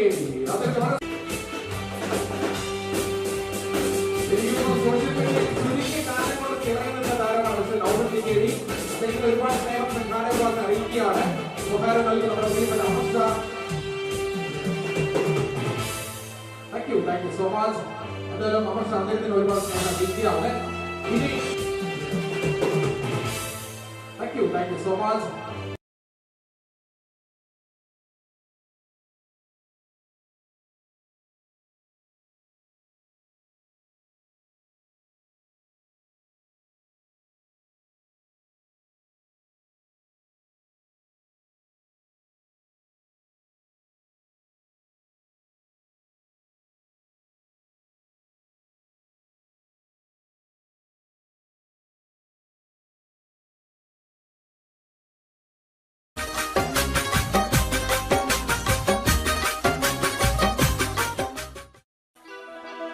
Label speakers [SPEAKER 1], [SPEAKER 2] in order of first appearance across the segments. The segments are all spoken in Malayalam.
[SPEAKER 1] ഓക്കെ ഒരുപാട് സ്നേഹം സംഘാടകർക്ക് അറിയിക്കുകയാണ്. ഉപഹാരം നൽകുന്ന നമ്മുടെ പ്രിയപ്പെട്ട Amarsha. Thank you so much. എന്തായാലും അമർഷ അദ്ദേഹത്തിന് ഒരുപാട് സ്നേഹം അറിയിക്കുകയാണ്. ഇനി താങ്ക് യു സോ മച്ച്.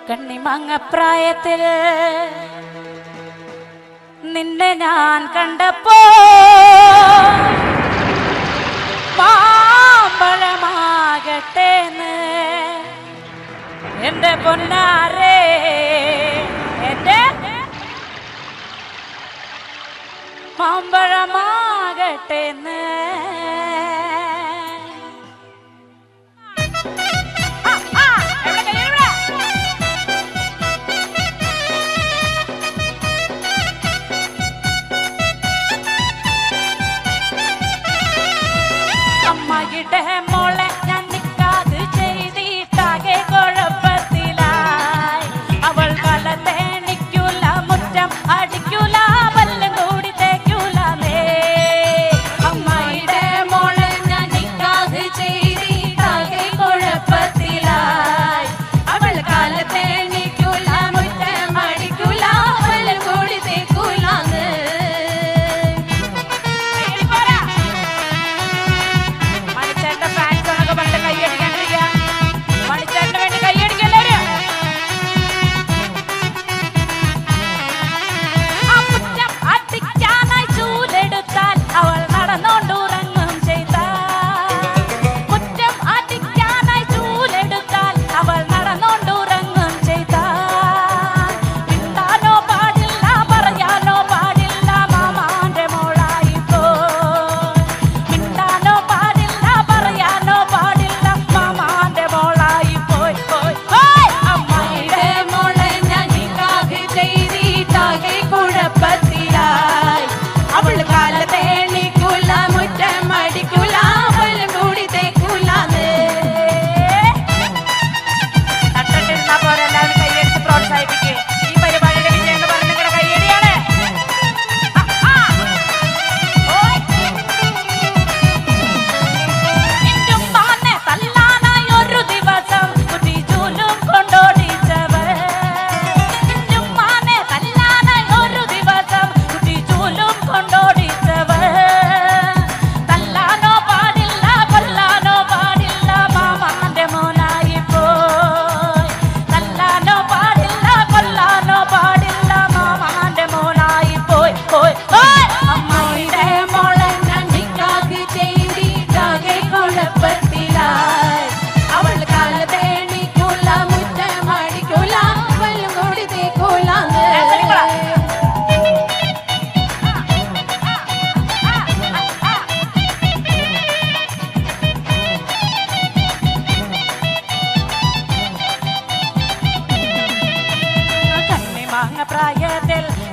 [SPEAKER 2] കണ്ണിമങ്ങ പ്രായത്തിൽ നിന്നെ ഞാൻ കണ്ടപ്പോ മാമ്പഴമാകട്ടേന്ന് എന്റെ പൊന്നാരേ, എന്റെ മാമ്പഴമാകട്ടേന്ന് അമ്മയുടെ മോളെ ഞാൻ നിക്കാതെ ചെയ്തിട്ടാകെ കുഴപ്പത്തിലായി. അവൾ വലത്തേണിക്കൂല, മുറ്റം അടിക്കൂല, പല്ലും കൂടി തേക്കൂലേ. അമ്മയുടെ മോളെ ഞാൻ നിക്കാതെ ചെയ്തിട്ടാകെ കുഴപ്പത്തിലായി. അവൾ കാലത്തേണിക്കൂല, മുറ്റം അടിക്കൂല, പല്ലും കൂടി തേക്കൂലേ.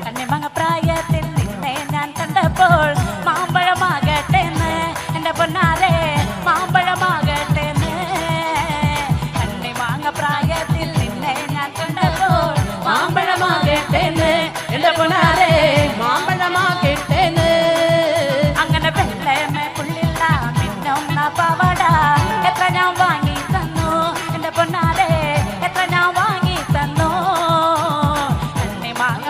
[SPEAKER 2] കണ്ണിമങ്ങ പ്രായത്തിൽ നിന്നെ ഞാൻ കണ്ടപ്പോൾ മാമ്പഴമാകട്ടേന്ന് എന്റെ പൊന്നാരെ, മാമ്പഴമാകട്ടേന്ന്. കണ്ണിമങ്ങ പ്രായത്തിൽ നിന്നെ ഞാൻ കണ്ടപ്പോൾ മാമ്പഴമാകട്ടേന്ന് എന്റെ പൊന്നാരെ, മാമ്പഴമാകട്ടേന്ന്. അങ്ങനെ വെള്ളമേ പുള്ളില്ല മിന്നുന്ന പവട എത്ര ഞാൻ വാങ്ങി തന്നു എന്റെ പൊന്നാരെ, എത്ര ഞാൻ വാങ്ങി തന്നു. കണ്ണിമങ്ങ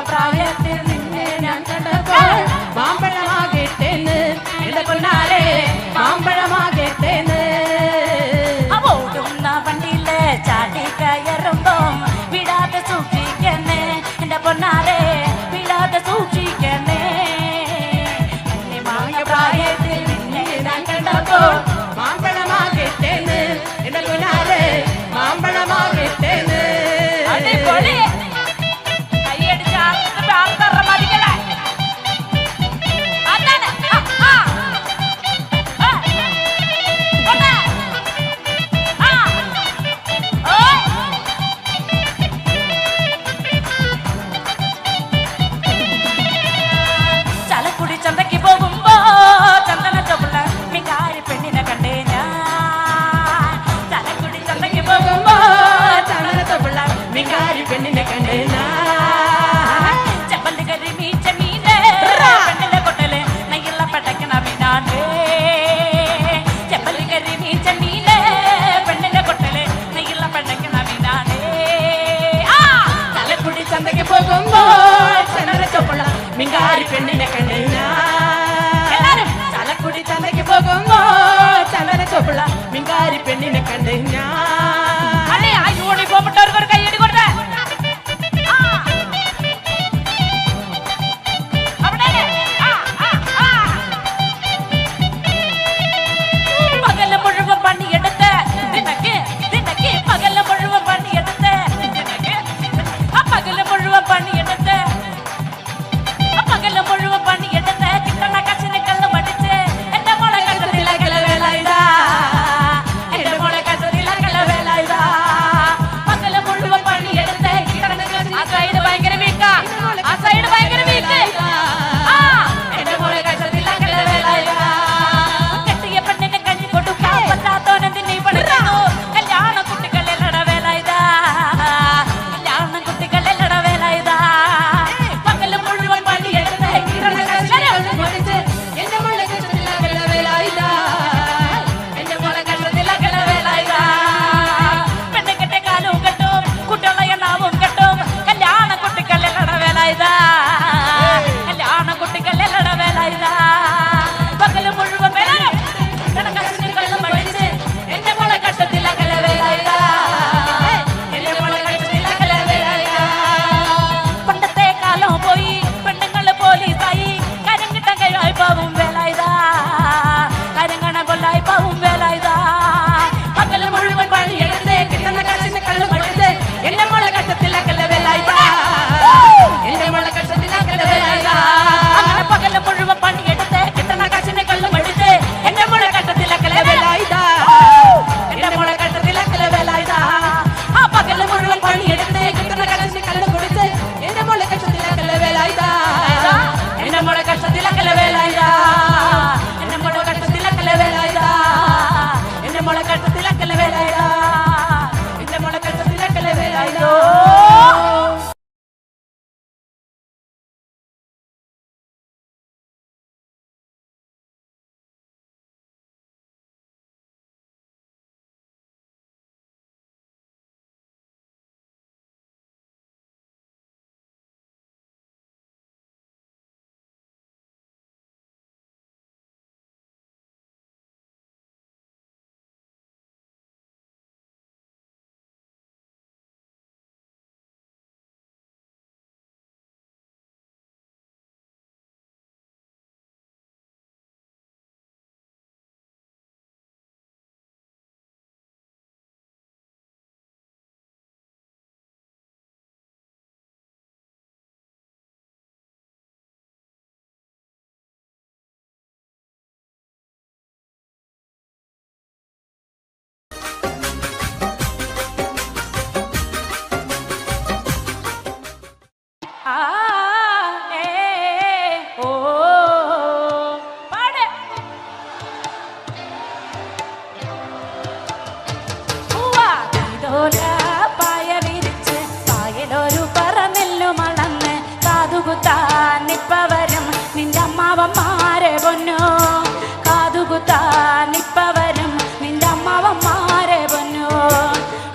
[SPEAKER 2] കൂട്ടാൻ ഇപ്പ വരും നിന്റെ അമ്മാവന്മാരെ പൊന്നു.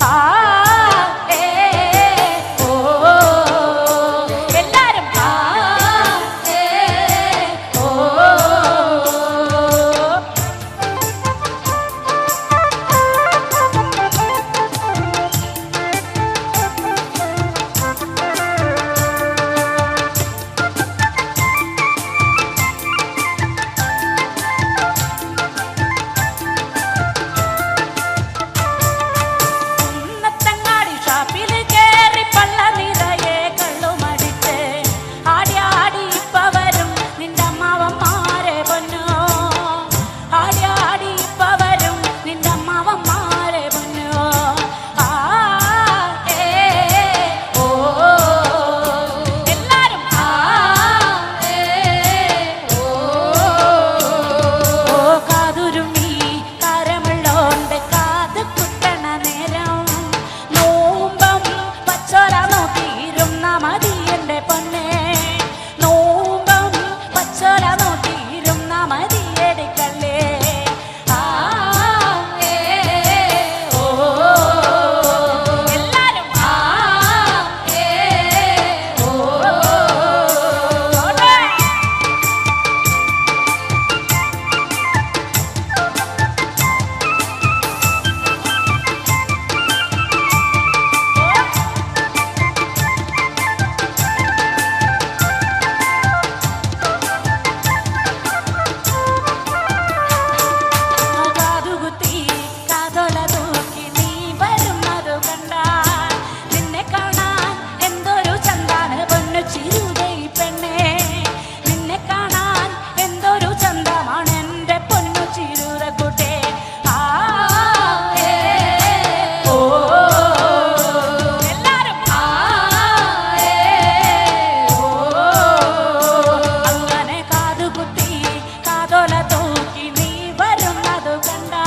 [SPEAKER 2] ആ ഏ ഓ എല്ലാരും ആ ഏ ഓ കുന്നത്തങ്ങാടി ഷാപ്പിൽ കേറി പള്ള നിറയെ കള്ളുമടിച്ച് ആടി ആടി ഇപ്പ വരും നിന്റെ അമ്മാവന്മാരെ പൊന്നു. ആടി ആടി ഇപ്പ വരും നിന്റെ അമ്മാവന്മാരെ പൊന്നു. ആ ഏ ഓ എല്ലാരും ആ ഏ ഓ കാതുരുമി താരമുള്ളോണ്ട് കാത് കുത്തണ നേരം നോമ്പം പച്ചോല നോക്കിയിരുന്ന മതി എന്റെ പൊന്നെ. നോമ്പം പച്ചോല നോക്കിയിരുന്ന മതി എടുക്കല്ലേ. ആ ഏ ഓ എല്ലാരും ആ ഏ ഓ ഓടേ. കാതുകുത്തി കാതോല തൂക്കി നീ വരുന്നതു കണ്ടാൽ നിന്നെ കാണാൻ എന്തൊരു ചന്താണ് പൊന്നു ചിരുതൈ പെണ്ണേ. നിന്നെ കാണാൻ എന്തൊരു ചന്തമാണ് എൻ്റെ പൊന്നു ചിരുതക്കുട്ടേ. ആ ഏ ഓ എല്ലാരും ആ ഏ ഓ അങ്ങനെ കാതുകുത്തി കാതോല തൂക്കി നീ വരുന്നതു കണ്ടാ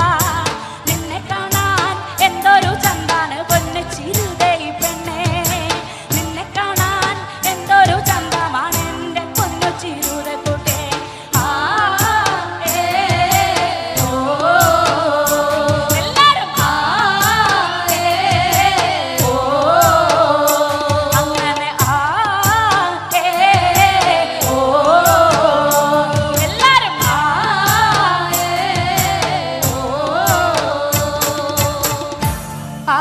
[SPEAKER 2] നിന്നെ കാണാൻ എന്തൊരു ചന്താണ് പൊന്നു ചിരുതൈ പെണ്ണേ. നിന്നെ കാണാൻ എന്തൊരു ചന്തമാണ് എൻ്റെ പൊന്നു ചിരുതക്കുട്ടേ. ആ ഏ ഓ എല്ലാരും ആ ഏ ഓ അങ്ങനെ ആ ഏ ഓ എല്ലാരും ആ ഏ ഓ ആ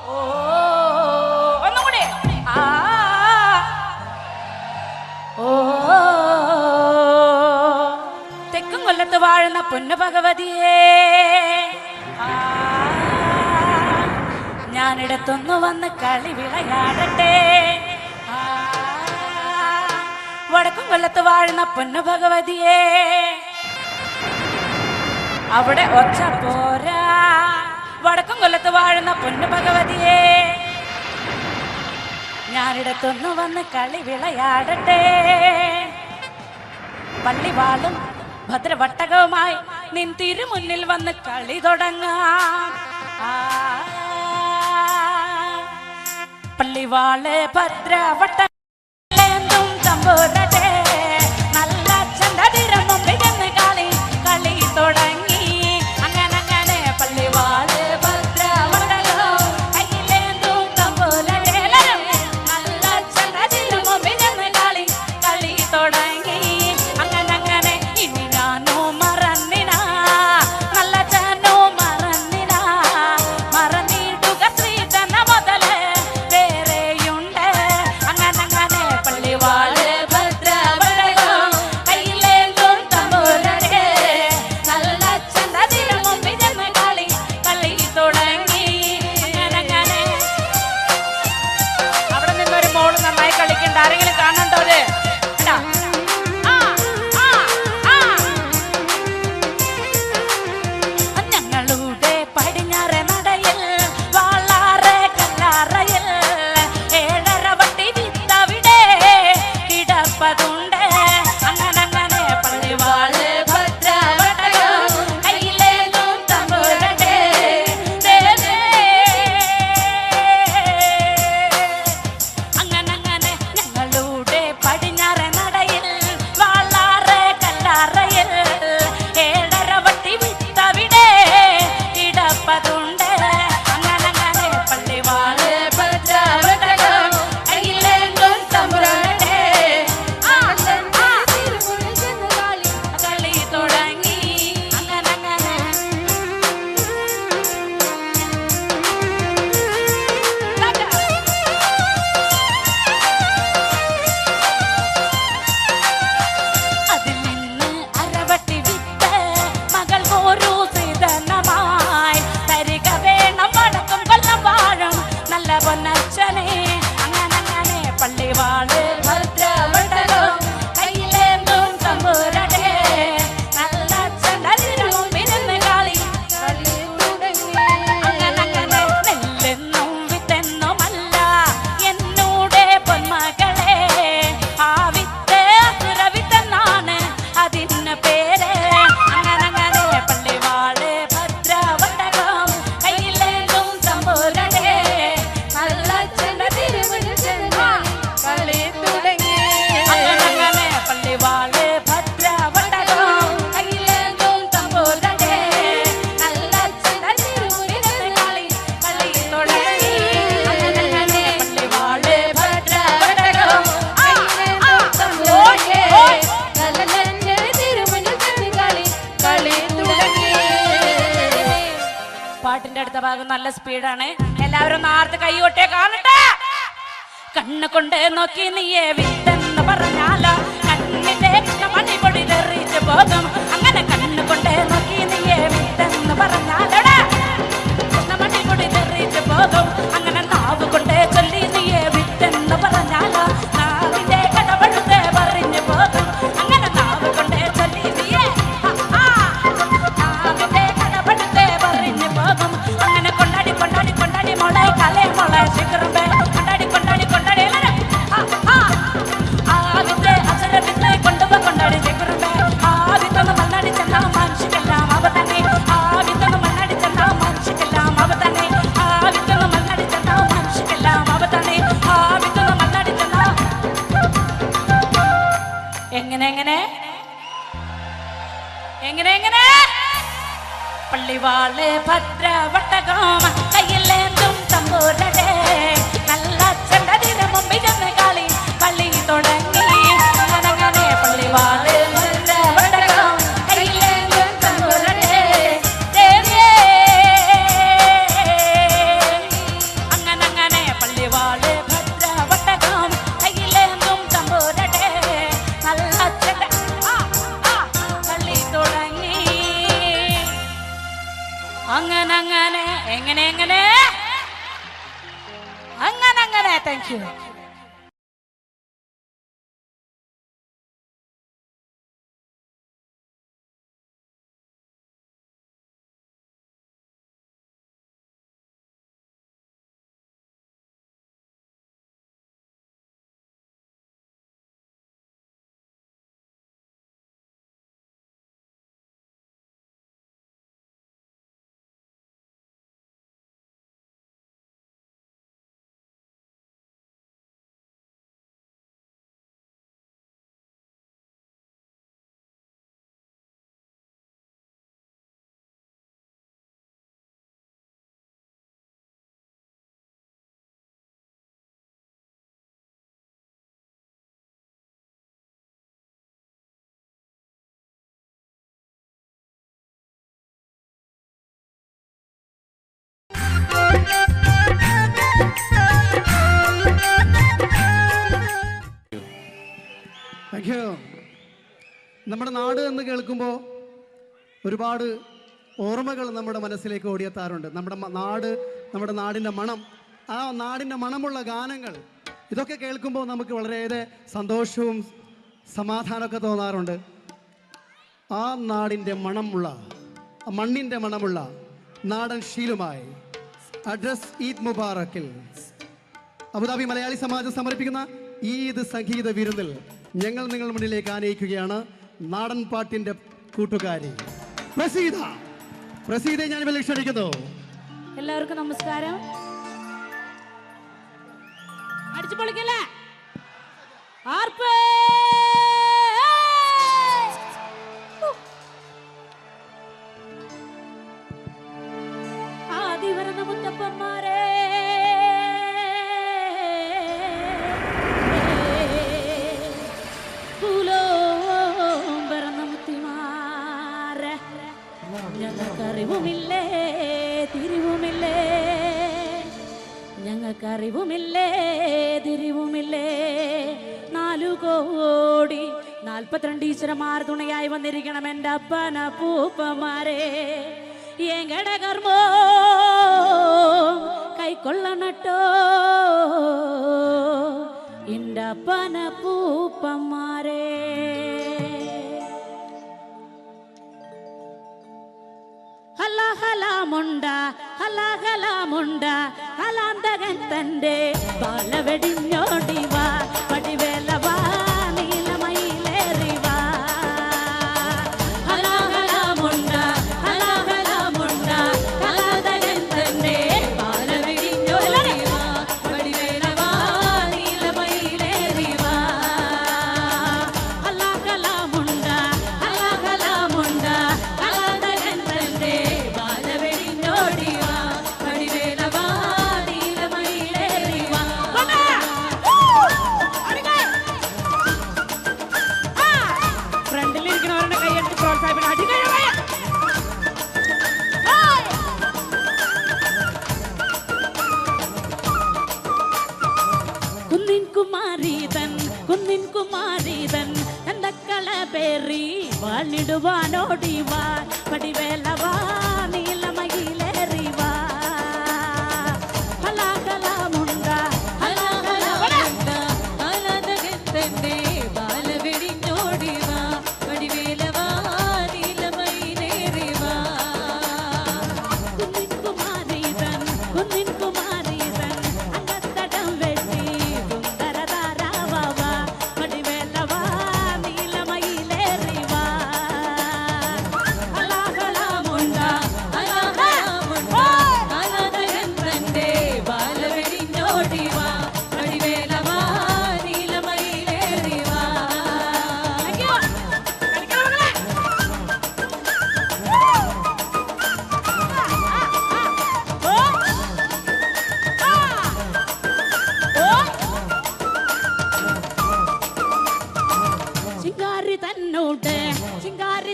[SPEAKER 2] ഓ ഒന്നുകൂടി ആ ഓ തെക്കും കൊല്ലത്ത് വാഴുന്ന പൊന്നു ഭഗവതിയേ. ആ ഞാനിടത്തൊന്നു വന്ന് കളി വിളയാടട്ടെ. ആ വടക്കും കൊല്ലത്ത് വാഴുന്ന പൊന്നു ഭഗവതിയേ. അവിടെ ഒച്ച പോരാ. വടക്കും കൊല്ലത്ത് വാഴുന്ന പൊന്നു ഭഗവതിയേ. ഞാനിടത്തൊന്നു വന്ന് കളി വിളയാടട്ടെ. പള്ളിവാളും ഭദ്രവട്ടകവുമായി നിൻ തിരുമുന്നിൽ വന്ന് കളി തുടങ്ങാം. ആ പള്ളിവാള് ഭദ്രവട്ടം തമ്പുരട്ടെ. നല്ല ചന്തതിരം മുമ്പിൽ ചെന്ന് കളി കളി തുടങ്ങി. അങ്ങനെ അങ്ങനെ പള്ളിവാള് ഭദ്രവട്ടകം കയ്യിലേന്തും തമ്പുരട്ടെ. നല്ല ചന്തതിരം മുമ്പിൽ ചെന്ന് കളി കളി തുടങ്ങി. അങ്ങനെ അങ്ങനെ ഇനി ഞാനോ മറന്നിന നല്ല ചാനോ മറന്നിന മറന്നിടുക ശ്രീ തന്ന മുതല് വേറെയുണ്ട്. അങ്ങനെ അങ്ങനെ പള്ളിവാള് ഭദ്ര പാട്ടിന്റെ അടുത്ത ഭാഗം നല്ല സ്പീഡാണ്. എല്ലാവരും നാർത്ത് കൈകൊട്ടേ കാണട്ടെ. കണ്ണ് കൊണ്ട് നോക്കി നീയെ വിത്തെന്ന് പറഞ്ഞാലോ കണ്ണിന്റെ മണി പൊടി തെറിച്ച് പോകും. അങ്ങനെ കണ്ണ് കൊണ്ട് നോക്കി നീയെ വിത്തെന്ന് പറഞ്ഞാലോടാ മണി പൊടി തെറിച്ച് പോകും. അങ്ങനെ നാവ് കൊണ്ട് ചൊല്ലി നീയെ വിത്തെന്ന് പറഞ്ഞാലോ നാവിന്റെ കടവഴുത്തെ പറഞ്ഞു പോകും. അങ്ങനെ നാവ് കൊണ്ട് ചൊല്ലി നീയെ നാവിന്റെ കടവഴുത്തെ പറഞ്ഞു പോകും. അങ്ങനെ കൊണ്ടാടി കൊണ്ടാടി കൊണ്ടാടി മോളെ കലേ മോളെ ശിഖരമ്പേ കൊണ്ടാടി കൊണ്ടാടി കൊണ്ടാടി ആദ്യത്തെ അക്ഷരവിത്ത് കൊണ്ടുപോ കൊണ്ടാടി ശിഖരമ്പേ. ആദ്യത്തൊന്ന് മണ്ണാടി ചെന്നാ മനുഷ്യക്കെല്ലാം അവ തന്നെ. ആദ്യത്തൊന്ന് മണ്ണാടി ചെന്നാ മനുഷ്യക്കെല്ലാം അവ തന്നെ. ആദ്യത്തൊന്ന് മണ്ണാടി ചെന്നാ മനുഷ്യക്കെല്ലാം അവ തന്നെ. ആദ്യത്തൊന്ന് മണ്ണാടി ചെന്നാ എങ്ങനെ എങ്ങനെ എങ്ങനെ എങ്ങനെ പള്ളിവാള് ഭദ്രവട്ടകം കയ്യിലേന്തും തമ്പൂരടെ നല്ല ചെണ്ടതിന് മുമ്പിൽ ചെന്ന് കളി കളി തുടങ്ങി. അങ്ങനെ പള്ളിവാള് ഭദ്രവട്ടകം കയ്യിലേന്തും തമ്പൂരടെ അങ്ങനെ പള്ളിവാള് ഭദ്രവട്ടകം കയ്യിലേന്തും തമ്പൂരടെ നല്ല ചെണ്ട കളി തുടങ്ങി. അങ്ങനെ എങ്ങനെ എങ്ങനെ അങ്ങനെ താങ്ക് യു.
[SPEAKER 3] നമ്മുടെ നാട് എന്ന് കേൾക്കുമ്പോൾ ഒരുപാട് ഓർമ്മകൾ നമ്മുടെ മനസ്സിലേക്ക് ഓടിയെത്താറുണ്ട്. നമ്മുടെ നാട്, നമ്മുടെ നാടിൻ്റെ മണം, ആ നാടിൻ്റെ മണമുള്ള ഗാനങ്ങൾ, ഇതൊക്കെ കേൾക്കുമ്പോൾ നമുക്ക് വളരെയേറെ സന്തോഷവും സമാധാനമൊക്കെ തോന്നാറുണ്ട്. ആ നാടിൻ്റെ മണമുള്ള, മണ്ണിൻ്റെ മണമുള്ള നാടൻ ശീലുമായി അഡ്രസ് ഈദ് മുബാറക്കിൽ അബുദാബി മലയാളി സമാജം സമർപ്പിക്കുന്ന ഈദ് സംഗീത വിരുന്നിൽ ഞങ്ങൾ നിങ്ങളുടെ മുന്നിലേക്ക് ആനയിക്കുകയാണ് നാടൻ പാട്ടിൻ്റെ കൂട്ടുകാരി പ്രസീത. പ്രസീതയെ ഞാൻ ഇവിടെ ക്ഷണിക്കുന്നു.
[SPEAKER 2] എല്ലാവർക്കും നമസ്കാരം. അടിച്ചു പൊളിക്കല്ലേ ആർപ്പ്. ആദിവരണ മുത്തപ്പന്മാരെ ഞങ്ങൾക്കറിവുമില്ലേ തിരിവുമില്ലേ, ഞങ്ങൾക്കറിവുമില്ലേ തിരിവുമില്ലേ. 4,42 ഈശ്വരന്മാർ തുണയായി വന്നിരിക്കണം എൻ്റെ അപ്പന പൂപ്പമാരെ. എങ്കട കർമ്മോ കൈക്കൊള്ളണട്ടോ എൻ്റെ അപ്പന പൂപ്പമാരെ. ഹലാമുണ്ട ഹലാമുണ്ട ഹലാന്തകൻ തന്റെ ബാലവെടിഞ്ഞോടിവാ പടിവേലവാ നീലമയിലേറിവാ. ഹലാമുണ്ട ഹലാമുണ്ട ഹലാന്തകൻ തന്റെ ബാലവെടിഞ്ഞോടിവാ പടിവേലവാ നീലമയിലേറിവാ. ഹലാമുണ്ട ഹലാമുണ്ട ഹലാന്തകൻ തന്റെ ബാലവെടിഞ്ഞോടിവാ പടിവേലവാ നീലമയിലേറിവാ. കുന്നിൻ കുമാരീതൻ എന്തക്കള പേറി വാളിടുവാനോടിവാ പടിവേലവാ നീലമയിലേറിവാ ഹലാഹലമുണ്ട ഹലാഹലമുണ്ട ഹലാദകത്തന്റെ ബാലവെടിഞ്ഞോടിവാ പടിവേലവാ നീലമയിലേറിവാ കുന്നിൻ കുമാരീതൻ അങ്കത്തടം വെട്ടി സുന്ദരതാരാവാ പടിവേലവാ നീലമയിലേറിവാ ഹലാഹലമുണ്ട ഹലാഹലമുണ്ട ഹലാദകത്തന്റെ ബാലവെടിഞ്ഞോടിവാ പടിവേലവാ നീലമയിലേറിവാ. ചിങ്കാരി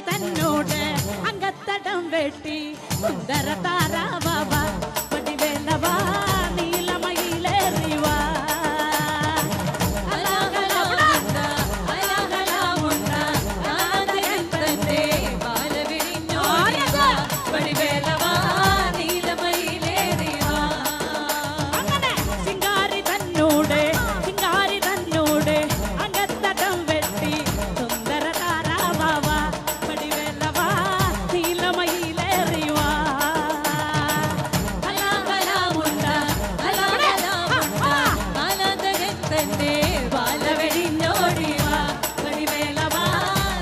[SPEAKER 2] തന്നോട് അങ്കത്തടം വെട്ടി സുന്ദര താരാവാ പടിവേലവാ നീലമയിലേറിവാ ഹലാഹലമുണ്ട ഹലാഹലമുണ്ട ഹലാദകത്തന്റെ ബാലവെടിഞ്ഞോടിവാ പടിവേലവാ നീലമയിലേറിവാ. അങ്ങനെ ചിങ്കാരി തന്നോട് അങ്കത്തടം വെട്ടി സുന്ദര താരാവാ പടിവേലവാ നീലമയിലേറിവാ ഹലാഹലമുണ്ട ഹലാഹലമുണ്ട ഹലാദകത്തന്റെ ബാലവെടിഞ്ഞോടിവാ പടിവേലവാ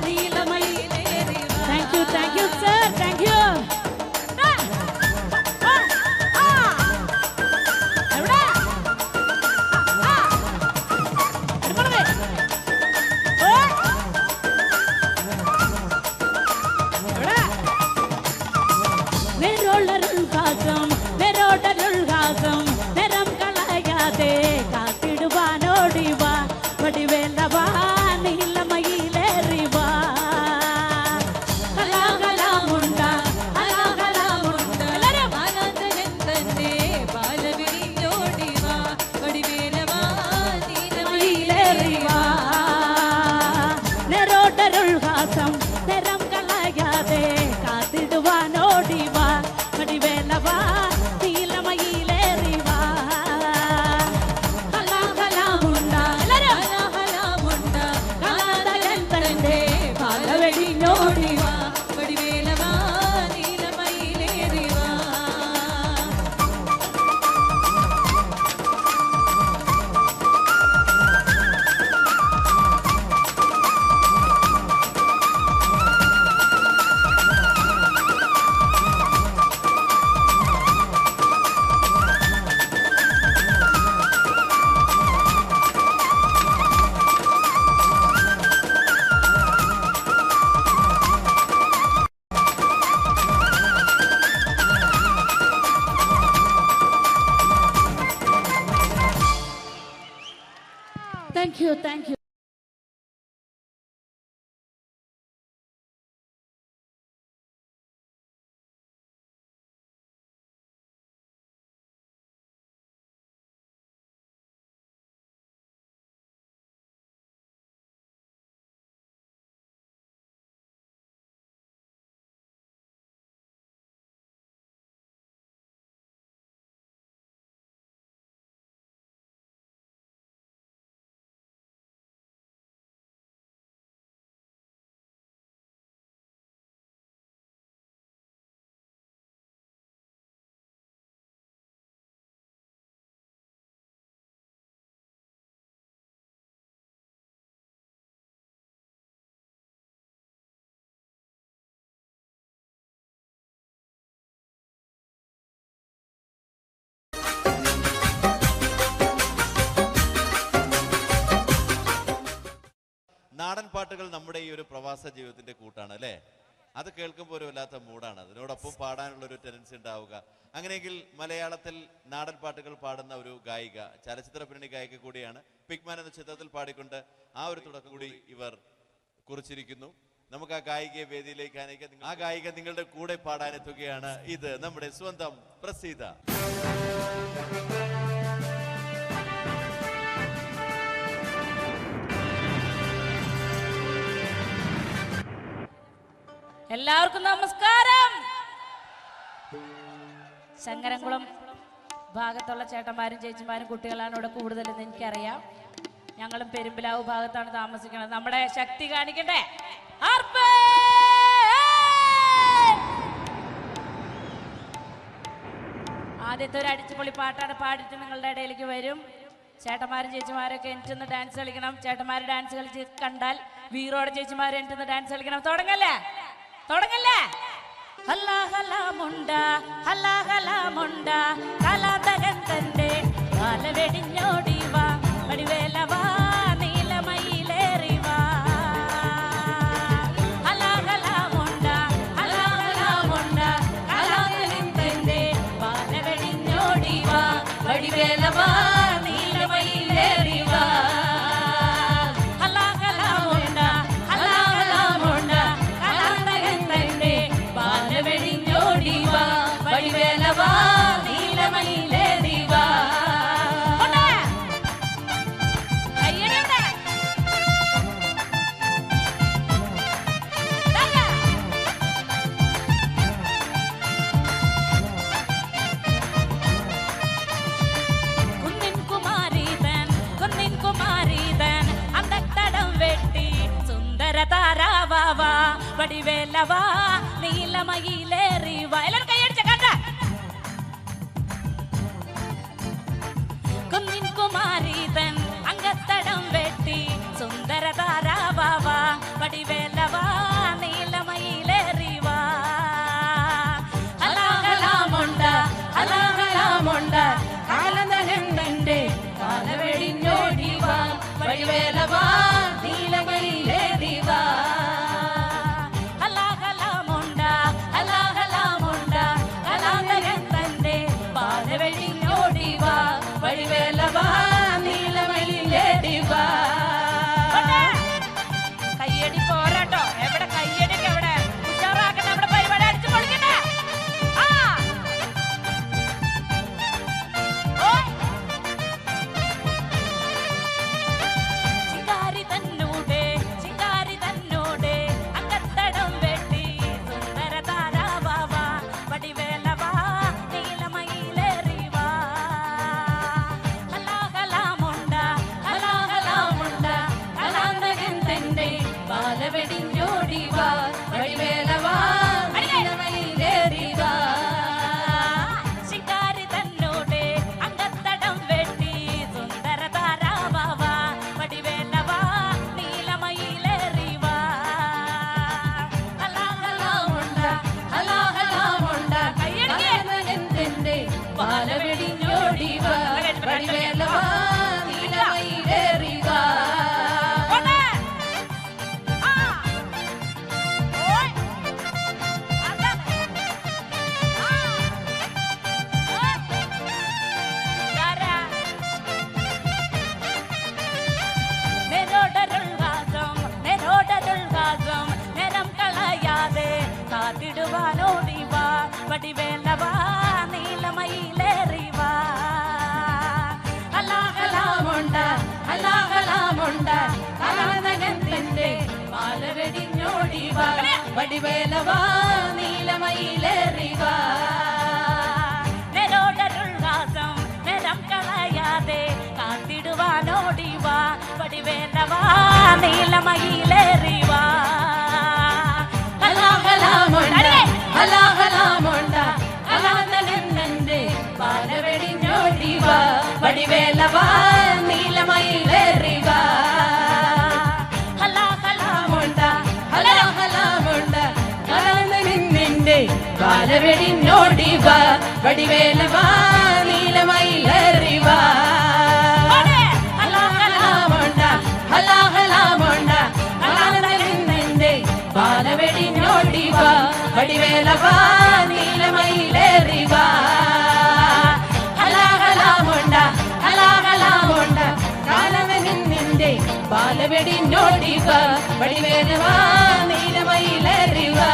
[SPEAKER 2] നീലമയിലേറിവാ. Thank you sir, thank you. എവിടെ ും നിറം കളയാതെ കാത്തിടുവാനോടിവാ പടിവേലവാ നീലമയിലേറിവാ ഹലാഹലമുണ്ട ഹലാഹലമുണ്ട ഹലാദകത്തന്റെ ബാലവെടിഞ്ഞോടിവാ പടിവേലവാ നീലമയിലേറിവാ നെരോടരുൾഹാസം നിറം കളയാതെ കാത്തിടുവാനോടിവാ പടിവേലവാ നീലമയിലേറിവാ ഹലാഹലമുണ്ട ഹലാഹലമുണ്ട ഹലാദകത്തന്റെ ബാലവെടിഞ്ഞോടിവാ പടിവേലവാ നീലമയിലേറിവാ. Thank you.
[SPEAKER 4] നാടൻ പാട്ടുകൾ നമ്മുടെ ഈ ഒരു പ്രവാസ ജീവിതത്തിന്റെ കൂട്ടാണ് അല്ലേ? അത് കേൾക്കുമ്പോൾ ഒരു വല്ലാത്ത മൂടാണ്. അതിനോടൊപ്പം പാടാനുള്ള ഒരു ടെൻഡൻസി ഉണ്ടാവുക. അങ്ങനെയെങ്കിൽ മലയാളത്തിൽ നാടൻ പാട്ടുകൾ പാടുന്ന ഒരു ഗായിക, ചലച്ചിത്ര പിന്നണി ഗായിക കൂടിയാണ്. പിഗ്മാൻ എന്ന ചിത്രത്തിൽ പാടിക്കൊണ്ട് ആ ഒരു തുടക്കം കൂടി ഇവർ കുറിച്ചിരിക്കുന്നു. നമുക്ക് ആ ഗായികയെ വേദിയിലേക്ക് അനയിക്കാം. ആ ഗായിക നിങ്ങളുടെ കൂടെ പാടാനെത്തുകയാണ്. ഇത് നമ്മുടെ സ്വന്തം പ്രസീത.
[SPEAKER 2] എല്ലാവർക്കും നമസ്കാരം. ശങ്കരംകുളം ഭാഗത്തുള്ള ചേട്ടന്മാരും ചേച്ചിമാരും കുട്ടികളാണ് ഇവിടെ കൂടുതലെന്ന് എനിക്കറിയാം. ഞങ്ങളും പെരുമ്പിലാവ് ഭാഗത്താണ് താമസിക്കുന്നത്. നമ്മുടെ ശക്തി കാണിക്കണ്ടേ? ആദ്യത്തെ ഒരു അടിച്ചുപൊളി പാട്ടാണ് പാടിയിട്ട് നിങ്ങളുടെ ഇടയിലേക്ക് വരും. ചേട്ടന്മാരും ചേച്ചിമാരൊക്കെ എനിക്കൊന്ന് ഡാൻസ് കളിക്കണം. ചേട്ടന്മാർ ഡാൻസ് കളിച്ച് കണ്ടാൽ വീറോടെ ചേച്ചിമാർ എനിക്കൊന്ന് ഡാൻസ് കളിക്കണം. തുടങ്ങല്ലേ തുടങ്ങല്ലേ? ഹലാഹലാമുണ്ട ഹലാഹലാമുണ്ട കലാതകൻ തന്റെ കാല വെടിഞ്ഞോടിവാ വടിവേലവാ നീലമയിലേറിവാ. ഹലാഹലാമുണ്ട ഹലാഹലാമുണ്ട കലാതകൻ തന്റെ കാല വെടിഞ്ഞോടിവാ വടിവേലവാ നീലമയിലേറിവാ. ഹലാഹലാമുണ്ട ഹലാഹലാമുണ്ട കലാതകൻ തന്റെ കാല വെടിഞ്ഞോടിവാ വടിവേലവാ നീലമയിലേറിവാ. താരാവാ വടിവേലവാ നീലമയിലേറിവാ. എല്ലാവരും കൈയടിച്ച കണ്ട. കുന്നിൻ കുമാരീതൻ അങ്കത്തടം വെട്ടി സുന്ദര താരാവാ വടിവേലവാ നീലമയിലേറിവാ. ഹലാഹലാമുണ്ട ഹലാഹലാമുണ്ട കാലനരണ്ടന്റെ കാല വെടിഞ്ഞോടിവാ വടിവേലവാ നീലമയിലേറിവാ. ഹലാഹലാമുണ്ട ഹലാഹലാമുണ്ട കലാതകൻ തന്റെ പാല വെടിഞ്ഞോടിവാ വടിവേലവാ നീലമയിലേറിവാ. കയ്യടി പോരാട്ടോ. എവിടെ കയ്യടിക്ക്? എവിടെ ഉഷാറാക്കട്ടെ. നമ്മുടെ പരിപാടി അടിച്ചു പൊളിക്കട്ടെ. കാത്തിടുവാനോടിവാ വടിവേലവാ നീലമയിലേറിവാ. ഹലാഹലാമുണ്ട ഹലാഹലാമുണ്ട കലാതകൻ തന്റെ പാല വെടിഞ്ഞോടിവാ വടിവേലവാ നീലമയിലേറിവാ. നെരോടരുൾവാസം നിരം കളയാതെ കാത്തിടുവാനോടിവാ വടിവേലവാ നീലമയിലേറിവാ. ഹലാഹലാമുണ്ട ഹലാഹലാമുണ്ട കലാതകന്റെ പാല വെടിഞ്ഞോടിവാ വടിവേലവാ നീലമയിലേറിവാ. ഹലാഹലാമുണ്ട ഹലാഹലാമുണ്ട കലാതകന്റെ പാല വെടിഞ്ഞോടിവാ വടിവേലവാ നീലമയിലേറിവാ. ഹലാഹലാമുണ്ട ഹലാഹലാമുണ്ട കലാതകന്റെ പാല വെടിഞ്ഞോടിവാ വടിവേലവാ നീലമയിലേറിവാ. ഹലാഹലാമുണ്ട ഹലാഹലാമുണ്ട കാലവനിന്റെ പാല വെടിഞ്ഞോടിവാ വടിവേലവാ നീലമയിലേറിവാ.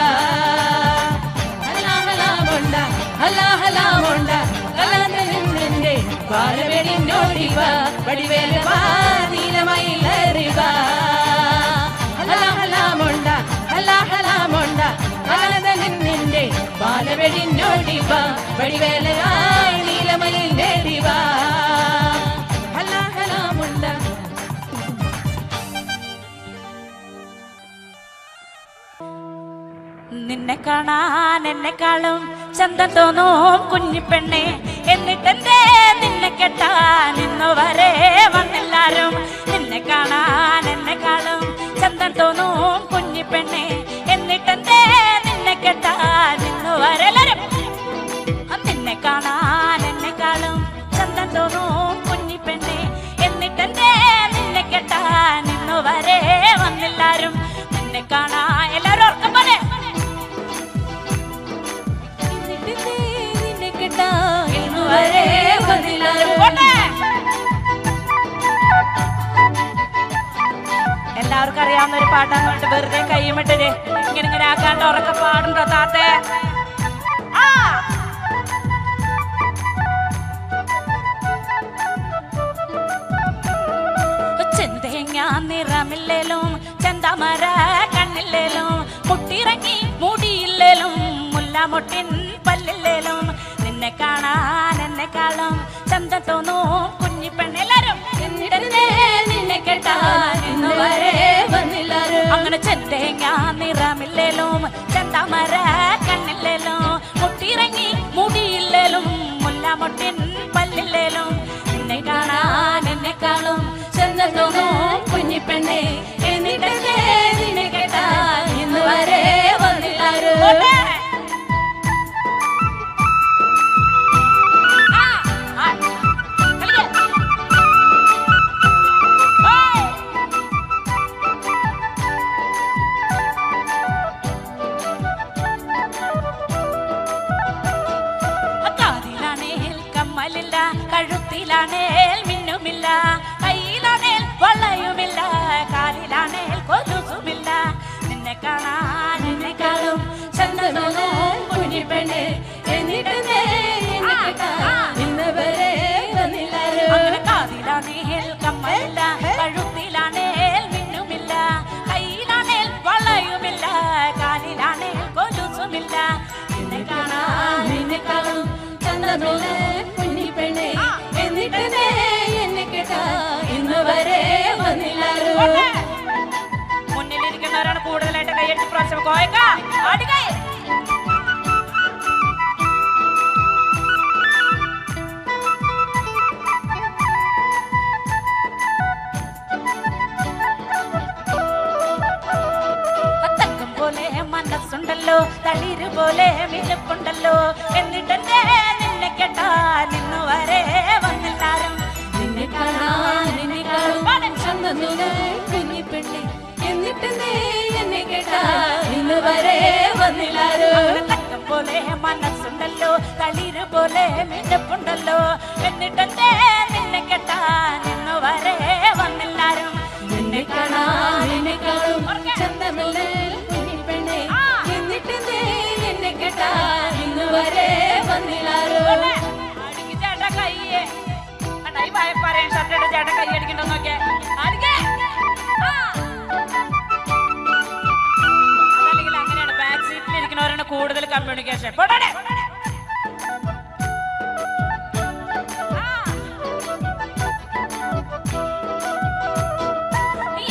[SPEAKER 2] ഹലാഹലാമുണ്ട ഹലാഹലാമുണ്ട കാലവനിന്റെ പാല വെടിഞ്ഞോടിവാ വടിവേലവാ നീലമയിലേറിവാ. ഹലാഹലാമുണ്ട ഹലാഹലാമുണ്ട വെടിഞ്ഞോടിവാ വടിവേലയായി നീലമയിൽ നേടിവാ ഹലാഹലാമുണ്ട. നിന്നെ കാണാൻ എന്നെക്കാളും ചന്തം തോന്നും കുഞ്ഞിപ്പെണ്ണെ, എന്നിട്ടെന്തേ നിന്നെ കെട്ടാൻ ഇന്നു വരെ വന്നെല്ലാരും. നിന്നെ കാണാൻ എന്നെക്കാളും ചന്തം തോന്നും കുഞ്ഞിപ്പെണ്ണെ, എന്നിട്ടെന്തേ നിന്നെ കെട്ടാൻ ഇന്നു വരെ എല്ലാരും. നിന്നെ കാണാൻ എന്നെക്കാളും ചന്തം തോന്നും കുഞ്ഞിപ്പെണ്ണെ, എന്നിട്ടെന്തേ നിന്നെ കെട്ടാൻ ഇന്നു വരെ വന്നെല്ലാരും. നിന്നെ കാണാൻ എല്ലാരും ഓർക്കം പോലെ എല്ലാവർക്കും അറിയാവുന്ന ഒരു പാട്ടാന്ന് പറഞ്ഞിട്ട് വെറുതെ കൈമിട്ടര് ഇങ്ങനെ ഇങ്ങനെ ആക്കാണ്ട് ഉറക്ക പാടുണ്ടോ താത്തേ? ചെന്തേങ്ങ നിറമില്ലേലും ചന്തമര കണ്ണില്ലേലും മുട്ടിറങ്ങി മുടിയില്ലേലും മുല്ലാമൊട്ടിൻ പല്ലില്ലേലും നിന്നെ കാണാൻ എന്നെക്കാളും ചന്തം തോന്നും കുഞ്ഞിപ്പെണ്ണ് എല്ലാരും. നിന്നെ കേട്ടാൻ ഇന്നു വരെ വന്നില്ലാരും. അങ്ങനെ ചെന്തേങ്ങ നിറമില്ലേലും ചന്തമര കണ്ണില്ലേലും മുട്ടിറങ്ങി മുടിയില്ലേലും മുല്ലാമൊട്ടിൻ പല്ലില്ലേലും നിന്നെ കാണാൻ എന്നെക്കാളും ചന്തം തോന്നും കുഞ്ഞിപ്പെണ്ണെ, എന്നിട്ടേ നിന്നെ കേട്ടാൻ ഇന്നു വരെ വന്നില്ലാരും. കഴുത്തിലാണേൽ മിന്നുമില്ല, കയ്യിലാണേൽ വളയുമില്ല, കാലിലാണേൽ കൊലുസുമില്ല. നിന്നെ കാണാൻ എന്നെക്കാളും ചന്തമോനും കുഞ്ഞിപ്പെണ്ണ്, എന്നിട്ടേ ഇന്ന് വരെ വന്നില്ലാരും. അങ്ങനെ കാതിലാണേൽ കമ്മലില്ല, കഴുത്തിലാണേൽ മിന്നുമില്ല, കയ്യിലാണേൽ വളയുമില്ല, കാലിലാണേൽ കൊലുസുമില്ല. നിന്നെ കാണാൻ എന്നെക്കാളും ചന്തമോനും കുഞ്ഞിപ്പെണ്ണെ, എന്നിട്ടേ എന്നെ കേട്ടാ ഇന്ന് വരെ വന്നില്ലാരും. മുന്നിലിരിക്കുന്നവരാണ് കൂടുതലായിട്ട് കൈയടിച്ച് പ്രാവശ്യം കോയക്ക ആടുകൈ. തക്കം പോലെ മനസ്സുണ്ടല്ലോ, തളിര് പോലെ മിനുപ്പുണ്ടല്ലോ, എന്നിട്ടെന്തേ നിന്നെ കേട്ടാൻ ഇന്നു വരെ വന്നെല്ലാരും. നിന്നെ കാണാൻ എന്നെക്കാളും ചന്തം കുഞ്ഞിപ്പെണ്ണെ, എന്നിട്ടെന്തേ എന്നെ കേട്ടാൻ ഇന്നു വരെ വന്നില്ലാരും. തക്കം പോലെ മനസ്സുണ്ടല്ലോ, തളിര് പോലെ മിനുപ്പുണ്ടല്ലോ, എന്നിട്ടെന്തേ നിന്നെ കേട്ടാൻ ഇന്നു വരെ വന്നെല്ലാരും. നിന്നെ കാണാൻ എന്നെക്കാളും ചന്തമല്ലേ കുഞ്ഞിപ്പെണ്ണെ, എന്നിട്ടെന്തേ എന്നെ കേട്ടാൻ ഇന്നു വരെ വന്നില്ലാരും. ചേട്ടാ കയ്യേ പറയാൻ ഷർട്ട് ചേട്ടൻ കൈ അടിക്കണ്ടോ നോക്കിയേ. അതല്ലെങ്കിൽ അങ്ങനെയാണ്, ബാക്ക് സീറ്റിൽ ഇരിക്കുന്നവരാണ് കൂടുതൽ കമ്മ്യൂണിക്കേഷൻ.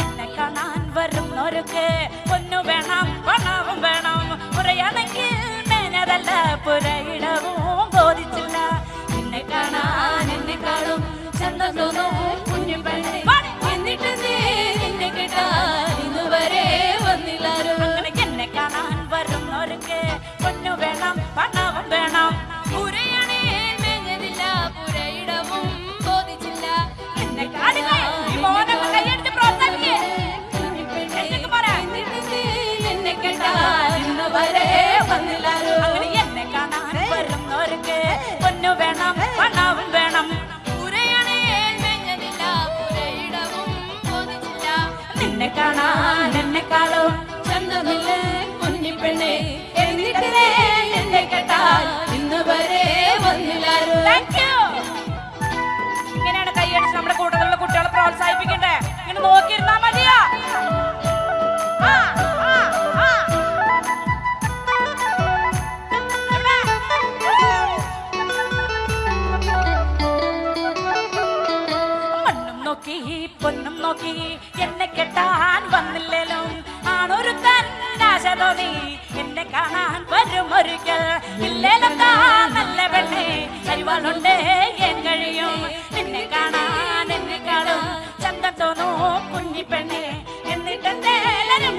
[SPEAKER 2] എന്നെ കാണാൻ വരുന്നവർക്ക് പൊന്നു വേണം, പണവും വേണം, പുറയാണെങ്കിൽ മേനതല്ല പുരയിടവും ബോധിച്ചില്ല. നിന്നെ കാണാൻ എന്നെക്കാളും ചന്തം തോന്നും കുഞ്ഞിപ്പെണ്ണെ, എന്നിട്ടേ നിന്നെ കേട്ടാൻ ഇന്നു വരെ വന്നില്ലാരും. അങ്ങനെ എന്നെ കാണാൻ വരുന്നവർക്ക് പൊന്നു വേണം, പണവും വേണം, പുരയാണേ മേഞ്ഞതില്ല, പുരയിടവും ബോധിച്ചില്ല. എന്നെ കൈയെടുത്ത് പ്രോത്സാഹിക്കേ, എന്നെ കേട്ടാൻ ഇന്നു വരെ വന്നില്ലാരും. അങ്ങനെ എന്നെ കാണാൻ വരുന്നവർക്ക് പൊന്നു വേണം, പണവും വേണം, നിന്നെ കാണാൻ എന്നെക്കാളും ചന്തമില്ലേ കുഞ്ഞിപ്പെണ്ണെ, എന്നിട്ടേ എന്നെ കേട്ടാൽ ഇന്ന് വരെ വന്നില്ലാരും. ഇങ്ങനെയാണ് കൈയടിച്ച് നമ്മുടെ കൂട്ടത്തിലുള്ള കുട്ടികളെ പ്രോത്സാഹിപ്പിക്കണ്ടേ. ഇങ്ങനെ നോക്കിയിരുന്നാ മതിയാ. ഇവിടെ പൊന്നും നോക്കി എന്നെ കെട്ടാൻ വന്നില്ലേലും ആണൊരു തന്നാശ തോന്നി എന്നെ കാണാൻ വരും ഒരിക്കൽ ഇല്ലേലും നല്ല പെണ്ണെ കരിവാളുണ്ട് എൻ കഴിയും നിന്നെ കാണാൻ എന്നെക്കാളും ചന്തം തോന്നൂ കുഞ്ഞിപ്പെണ്ണെ എന്നിട്ടെന്തേലും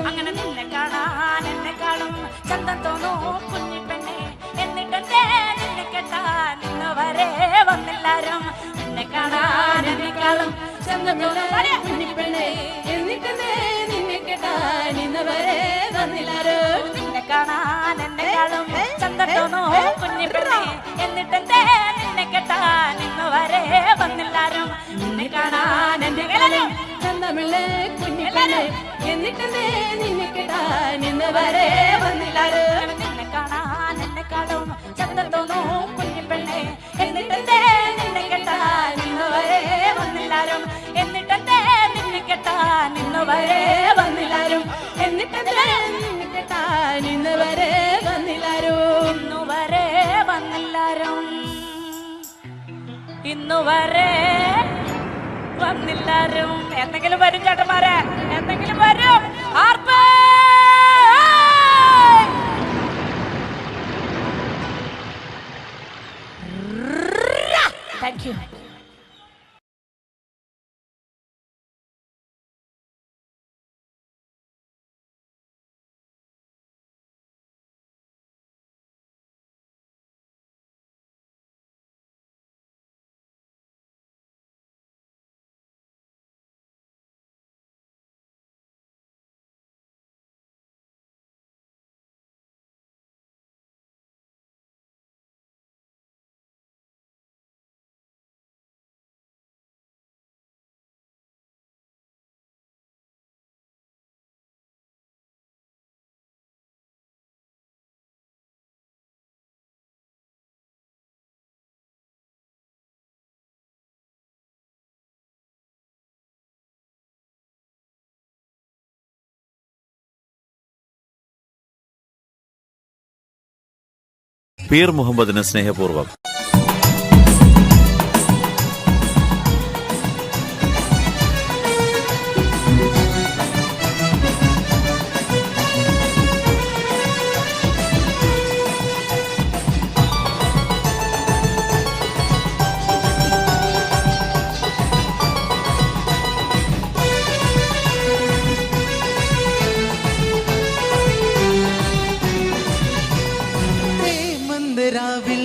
[SPEAKER 2] അങ്ങനെ നിന്നെ കാണാൻ എന്നെക്കാളും ചന്തം തോന്നൂ കുഞ്ഞിപ്പെണ്ണെ എന്നിട്ടെന്തേ നിന്നെ കെട്ടാൻ ഇന്ന് വരെ വന്നില്ലാരും നിന്നെ കാണാൻ എന്നെക്കാളും ചന്തം തോന്നൂ കുഞ്ഞിപ്പെണ്ണെ എന്നിട്ടെന്തേ നിന്നെ കെട്ടാൻ ഇന്ന് വരെ വന്നില്ലാരും നിന്നെ കാണാൻ എന്നെക്കാളും ചന്തം തോന്നൂ കുഞ്ഞിപ്പെണ്ണെ എന്നിട്ടെന്തേ നിന്നെ കെട്ടാൻ ഇന്ന് വരെ വന്നില്ലാരും നിന്നെ കാണാൻ എന്നെക്കാളും ചന്തമില്ലേ കുഞ്ഞിപ്പെണ്ണെ എന്നിട്ടെന്തേ നിന്നെ കെട്ടാൻ ഇന്ന് വരെ വന്നില്ലാരും നിന്നെ കാണാൻ എന്നെക്കാളും ചന്തം തോന്നൂ കുഞ്ഞിപ്പെണ്ണെ എന്നിട്ടെന്തേ നിന്നെ കെട്ടാൻ ഇന്ന് വരെ വന്നില്ലാരും എന്നിട്ടെന്തേ നിന്നെ കെട്ടാൻ ഇന്ന് വരെ വന്നില്ലാരും എന്നിട്ടെന്തേ നിന്നെ കെട്ടാൻ ഇന്ന് വരെ വന്നില്ലാരും ഇന്നു വരെ വന്നില്ലാരും ഇന്നു വരെ വന്നില്ലാരും എന്തെങ്കിലും വരും ചേട്ടന്മാരെ എന്തെങ്കിലും വരും ആർപ്പ് താങ്ക് യു
[SPEAKER 5] പീർ മുഹമ്മദിന് സ്നേഹപൂർവ്വം.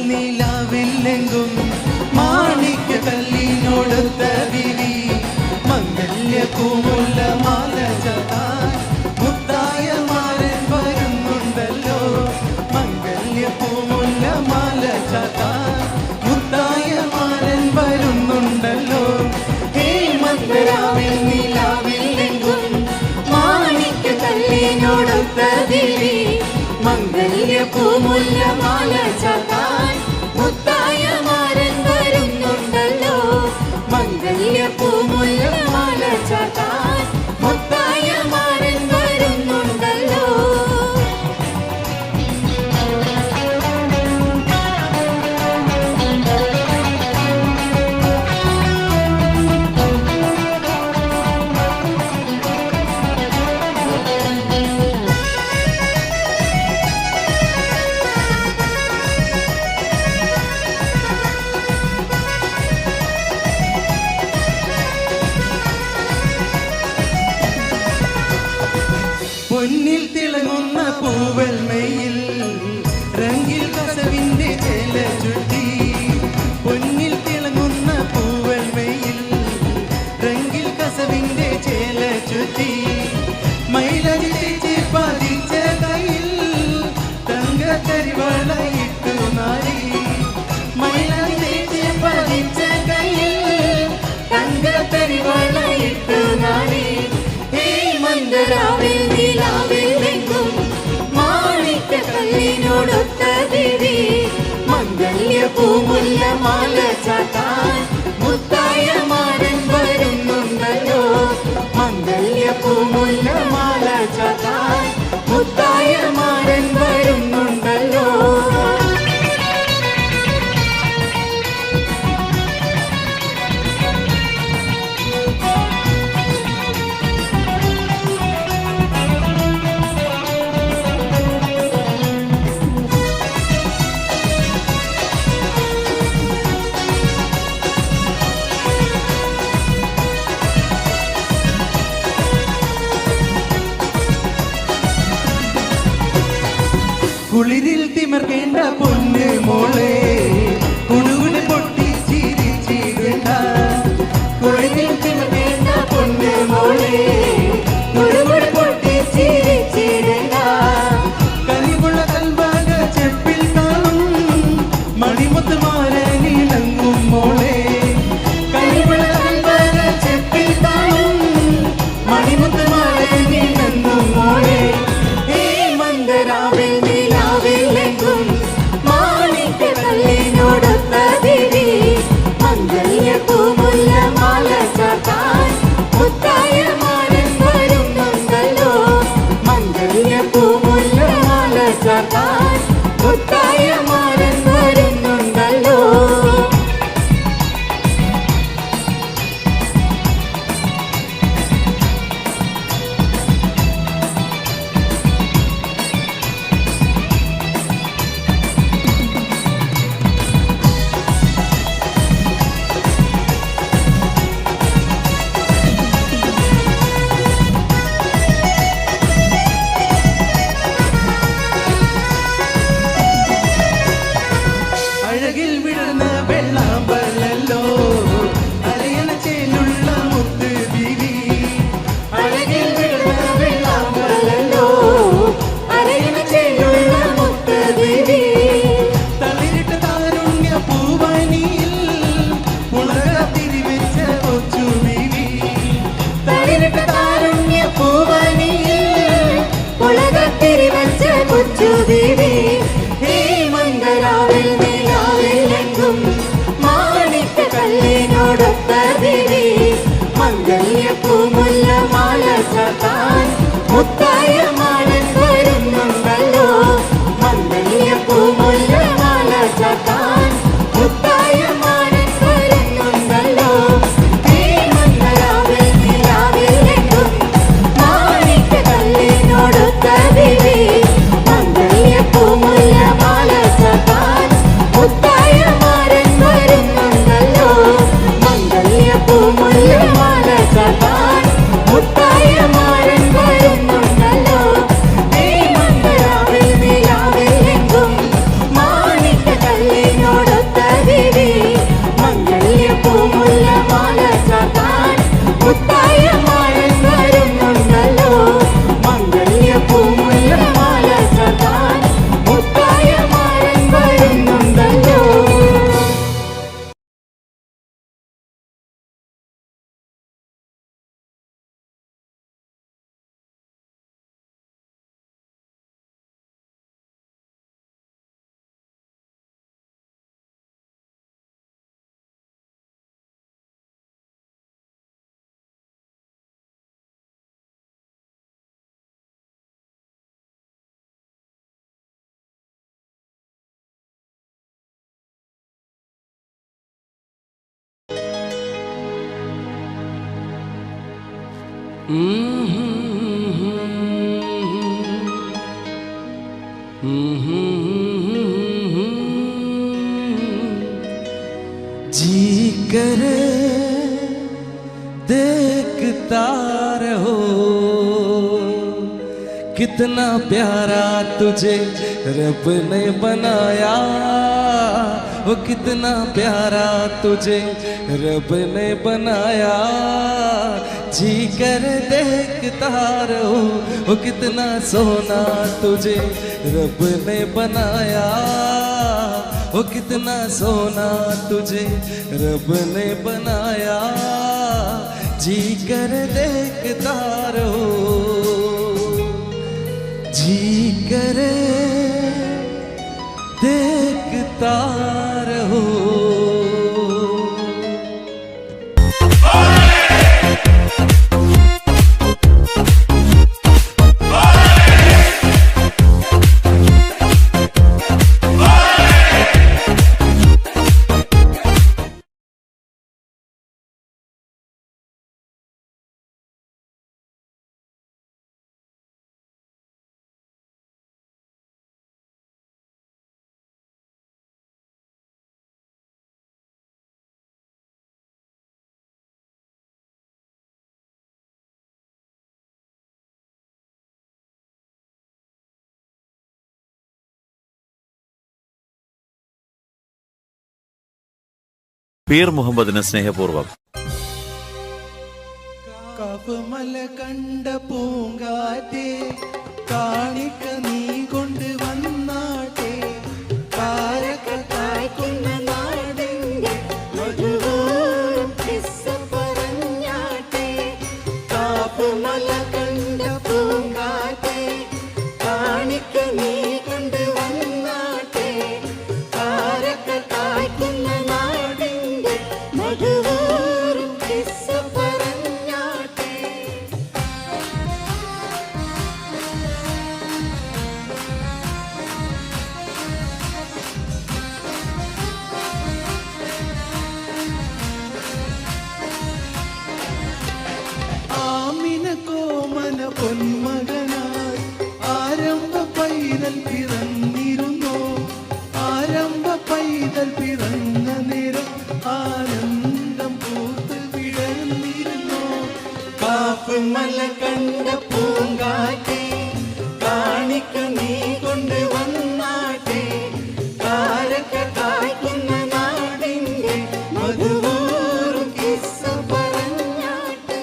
[SPEAKER 3] നീലാവില്ലെങ്കും മാണിക്യ കല്ലിനോടൊത്ത വിരി മംഗല്യ പൂമുല്ല മാല ചാത്താൻ മുത്തായ മാരൻ വരുന്നുണ്ടല്ലോ മംഗല്യ പൂമുല്ല മാല ചാത്താൻ മുത്തായ മാരൻ വരുന്നുണ്ടല്ലോ ഹേ മന്ദരാവിൽ നീലാവില്ലെങ്കും മാണിക്യ കല്ലിനോടൊത്ത വിരി മംഗല്യ പൂമുല്ല മാല ചാത്താൻ മുത്തായ മാരൻ വരുന്നുണ്ടല്ലോ മംഗല്യ പൂമുല്ല മാല ചാത്താൻ മുത്തായ മാരൻ വരുന്നുണ്ടല്ലോ പൊന്നിൽ തിളങ്ങുന്ന പൂവൽമയിൽ രംഗിൽ കസവിന്റെ ചേല ചുറ്റി പൊന്നിൽ തിളങ്ങുന്ന പൂവൽമയിൽ രംഗിൽ കസവിന്റെ ചേല ചുറ്റി മൈലടി തേച്ച് പതിച്ച കയ്യിൽ തങ്കത്തരിവളയിട്ടു നാരി മൈലടി തേച്ച് പതിച്ച കയ്യിൽ തങ്കത്തരിവളയിട്ടു നാരി മന്ദരാവിൽ നീലാവില്ലെങ്കും മാണിക്യ കല്ലിനോടൊത്ത ദേവി മംഗല്യ പൂമുല്ല മാല ചാത്താൻ മുത്തായ മാരൻ വരുന്നുണ്ടല്ലോ മംഗല്യ പൂമുല്ല മാല ചാത്താൻ മുത്തായ മാരൻ വരുന്നുണ്ടല്ലോ
[SPEAKER 6] ചിമകേണ്ട പൊന്ന് മോളെ കുടുകുടി പൊട്ടി ചിരിച്ചിടണ്ട കുഴലിൽ ചിമകേണ്ട പൊന്ന് മോളെ കുടുകുടി പൊട്ടി ചിരിച്ചിടണ്ട കനിവുള്ള കൽവാക ചെപ്പിൽ കാണും മണിമുത്തുമാരനിളങ്ങും മോളെ കനിവുള്ള കൽവാക ചെപ്പിൽ കാണും മണിമുത്തുമാരനിളങ്ങും മോളെ ഈ മന്ദരാവിൽ നിലാവിലെങ്കും മാണിക്യ കല്ലിനോടൊത്ത ദേവി മംഗല്യപ്പൂമുല്ല മാല ചാർത്താൻ മുത്തായ മാരൻ വരുന്നുണ്ടല്ലോ മംഗല്യപ്പൂമുല്ല മാല ചാർത്താൻ മുത്തായ മാരൻ വരുന്നുണ്ടല്ലോ അഴകിൽ വിടർന്ന വെള്ളാമ്പലല്ലോ അരയണ ചേലുള്ള മുത്ത് ബീവി അഴകിൽ വിടർന്ന വെള്ളാമ്പലല്ലോ അരയണ ചേലുള്ള മുത്ത് ബീവി തളിരിട്ട താരുണ്യ പൂവനിയിൽ ഉലകത്തിരി വെച്ച കൊച്ചു ബീവി തളിരിട്ട താരുണ്യ പൂവനിയിൽ ഉലകത്തിരി വെച്ച കൊച്ചു ബീവി മംഗരാവിൽ നിലാവിലെങ്കും മാണിക്യ കല്ലിനോടൊത്ത ദേവി മംഗല്യപ്പൂമുല്ല മാല ചാർത്താൻ മുത്തായ മാരൻ വരുന്നുണ്ടല്ലോ മംഗല്യപ്പൂമുല്ല മാല ചാർത്താൻ മുത്തായ മാരൻ വരുന്നുണ്ടല്ലോ ഈ മംഗരാവിൽ നിലാവിലെങ്കും മാണിക്യ കല്ലിനോടൊത്ത ദേവി മംഗല്യപ്പൂമുല്ല മാല ചാർത്താൻ മുത്തായ മാരൻ വരുന്നുണ്ടല്ലോ മംഗല്യപ്പൂമുല്ല മാല ചാർത്താൻ മുത്തായ മാരൻ വരുന്നുണ്ടല്ലോ ഈ മംഗളാവിൽ നിലാവിലെങ്കും മാണിക്യ കല്ലിനോടൊത്ത ദേവി മംഗല്യപ്പൂമുല്ല മാല ചാർത്താൻ മുത്തായ മാരൻ വരുന്നുണ്ടല്ലോ മംഗല്യപ്പൂമുല്ല മാല ചാർത്താൻ മുത്തായ മാരൻ വരുന്നുണ്ടല്ലോ जी करे देखता रहो कितना प्यारा तुझे रब ने बनाया वो कितना प्यारा तुझे रब ने बनाया जी कर देखता रहो वो कितना सोना तुझे रब ने बनाया वो कितना सोना तुझे रब ने बनाया जी कर देखता रहो जी करे देखता रहो।
[SPEAKER 5] പീർ മുഹമ്മദിന് സ്നേഹപൂർവ്വം.
[SPEAKER 6] കഫമല കണ്ട പൂങ്കാറ്റേ കാണിക്ക നീ കൊണ്ട് വന്നാട്ടെ കാരക്ക കായ്ക്കുന്ന നാടിന്റെ മധുവോറും കിസ്സ പറഞ്ഞാട്ടെ കഫമല കണ്ട പൂങ്കാറ്റേ കാണിക്ക നീ കൊണ്ട് വന്നാട്ടെ കാരക്ക കായ്ക്കുന്ന നാടിന്റെ മധുവോറും കിസ്സ പറഞ്ഞാട്ടെ. ആമിന കോമന പൊന്മകനായി ആരംഭ പൈതൽ പിറന്നിരുന്നു ആരംഭ പൈതൽ പിറന്ന നേരം ആനന്ദം പൂത്ത് വിടർന്നിരുന്നു കാപ്പുമല കണ്ട പൂങ്കാറ്റേ കാണിക്ക നീ കൊണ്ട് വന്നാട്ടെ കാരക്ക കായ്ക്കുന്ന നാടിന്റെ മധുവോറും കിസ്സ പറഞ്ഞാട്ടെ.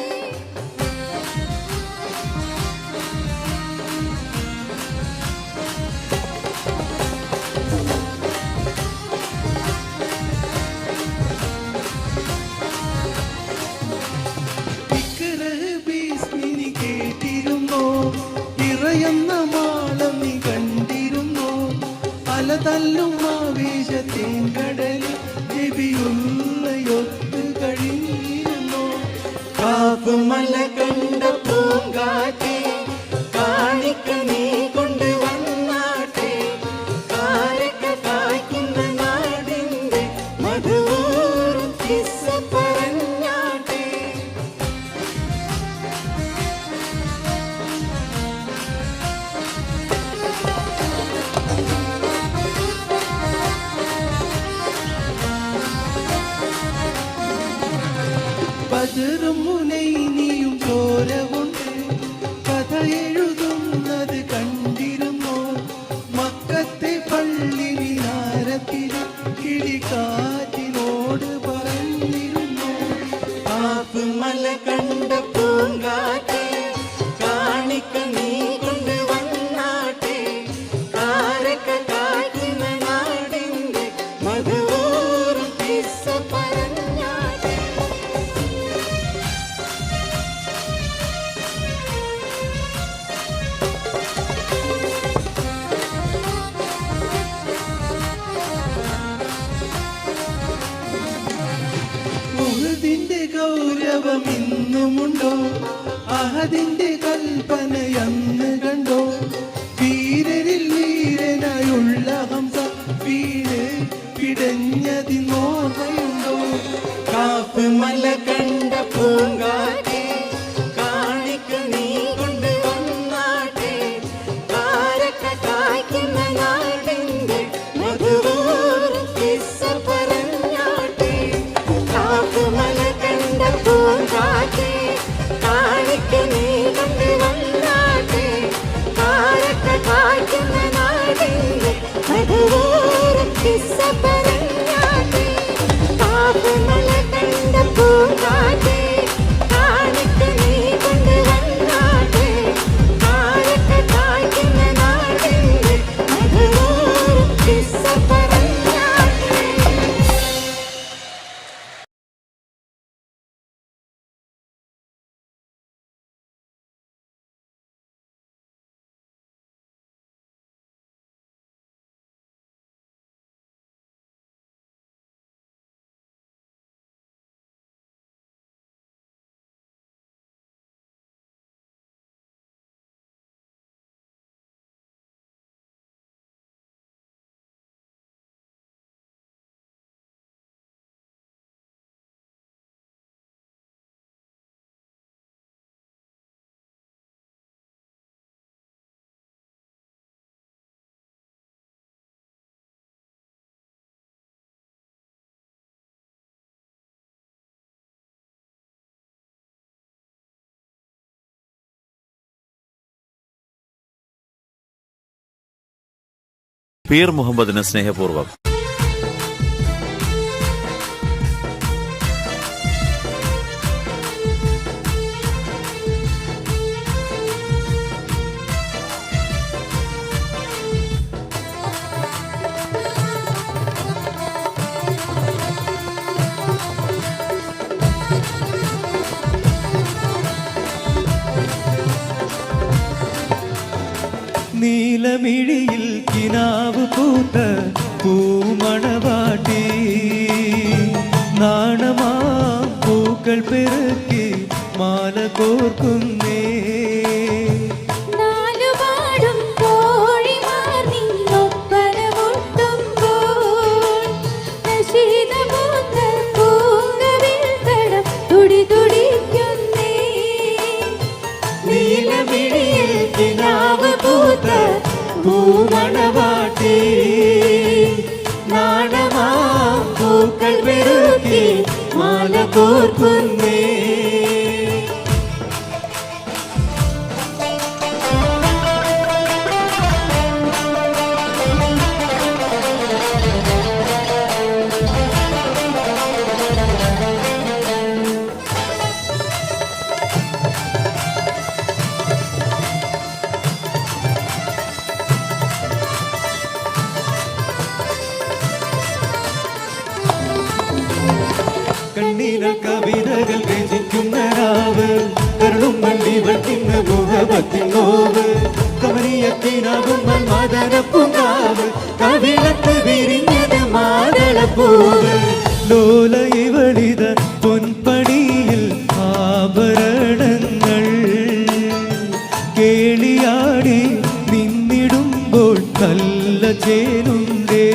[SPEAKER 6] ഭീസ്മിനി കേട്ടിരുന്നോ ഇറയുന്ന മാളം നീ കണ്ടിരുന്നോ അലതല്ലും ആവേശത്തേൻ കടലിൽ നബിയുള്ളയൊത്ത് കഴിഞ്ഞിരുന്നോ കാപ്പുമല കണ്ട പൂങ്കാറ്റേ കാണിക്ക നീ കൊണ്ട് വന്നാട്ടെ കാരക്ക കായ്ക്കുന്ന നാടിന്റെ മധുവോറും കിസ്സ പറഞ്ഞാട്ടെ. ബദറും മുനൈനിയും ചോരവുണ്ട് കഥ എഴുതുന്നത് കണ്ടിരുന്നോ മക്കത്തെ പള്ളി വിഹാരത്തിൽ കിളിക്കാറ്റിനോട് പറഞ്ഞിരുന്നു കാപ്പുമല കണ്ട പൂങ്കാറ്റേ കാണിക്ക നീ കൊണ്ട് വന്നാട്ടെ കാരക്ക കായ്ക്കുന്ന നാടിന്റെ മധുവോറും കിസ്സ പറഞ്ഞാട്ടെ. ഉഹദിന്റെ ഗൗരവം ഇന്നുമുണ്ടോ അഹദിന്റെ കൽപ്പനയന്ന് കണ്ടോ വീരരിൽ വീരനായുള്ള ഹംസ വീട് പിടഞ്ഞതിനോർമ്മയുണ്ടോ കാപ്പുമല കണ്ട പൂങ്കാറ്റേ കാണിക്ക നീ കൊണ്ട് വന്നാട്ടെ കാരക്ക കായ്ക്കുന്ന നാടിന്റെ മധുവോറും കിസ്സ പറഞ്ഞാട്ടെ കാപ്പുമല കണ്ട പൂങ്കാറ്റേ കാണിക്ക നീ കൊണ്ട് വന്നാട്ടെ കാരക്ക കായ്ക്കുന്ന നാടിന്റെ മധുവോറും കിസ്സ പറഞ്ഞാട്ടെ കാപ്പുമല കണ്ട പൂങ്കാറ്റേ കാണിക്ക നീ കൊണ്ട് വന്നാട്ടെ കാരക്ക കായ്ക്കുന്ന നാടിന്റെ മധുവോറും കിസ്സ പറഞ്ഞാട്ടെ.
[SPEAKER 5] പീർ മുഹമ്മദിന് സ്നേഹപൂർവ്വം.
[SPEAKER 6] നീലമിഴിയിൽ കിനാവ് പൂത്ത പൂമണവാട്ടി നാണമാ പൂക്കൾ പെറുക്കി മാല കോർക്കുന്നേ
[SPEAKER 7] നാലുപാടും കോഴിമാർ നിന്നൊപ്പന മുട്ടുമ്പോൾ നശീതമൂത്ത പൂങ്കവിൽ തടം തുടിതുടിക്കുന്നേ
[SPEAKER 6] നീലമിഴിയിൽ കിനാവ് പൂത്ത പൂമണവാട്ടി നാണമാ പൂക്കൾ പെറുക്കി മാല കോർക്കുന്നേ കണ്ണീരൽ കവിതകൾ രചിക്കുന്ന രാവ് കരുളും മല്ലിവൾ തിന്ന മുഖപത്തിൻ നോവ് കമനീയത്തിനാകും മദനപ്പൂങ്കാവ് കവിളത്ത് വിരിഞ്ഞത് മാതളപ്പൂവ് ലോല ഇവളിത പൊൻപണിയിൽ ആഭരണങ്ങൾ കേളിയാടി നിന്നിടുമ്പോൾ നല്ല ചേലുണ്ടേ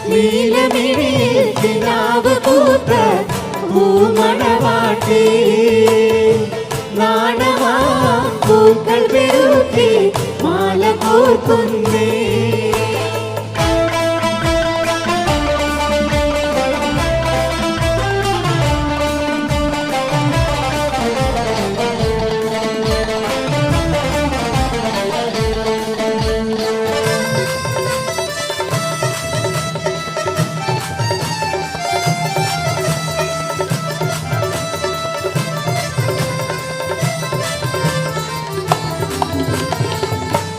[SPEAKER 6] നീലമിഴിയിൽ കിനാവ് പൂത്ത പൂമണവാട്ടി നാണമാ പൂക്കൾ പെറുക്കി മാല കോർക്കുന്നേ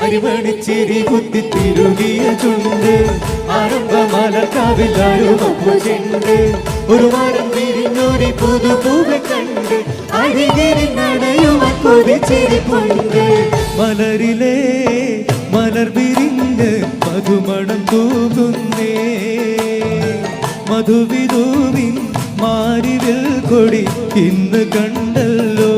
[SPEAKER 6] അരിമണിച്ചിരി കുത്തി തിരുകിയ ചുണ്ട് ആരംഭമലക്കാവിൽ അരുമപ്പുചെണ്ട് ഒരു വാരം വിരിഞ്ഞൊരു പുതുപൂവ് കണ്ട് അരികിരി നടയുമ കൊതിച്ചിരിപ്പുണ്ട് മലരിലെ മലർ വിരിഞ്ഞ് മധുമണം തൂകുന്നേ മധുവിധൂവിൻ മാരിവിൽ കൊടി ഇന്ന് കണ്ടല്ലോ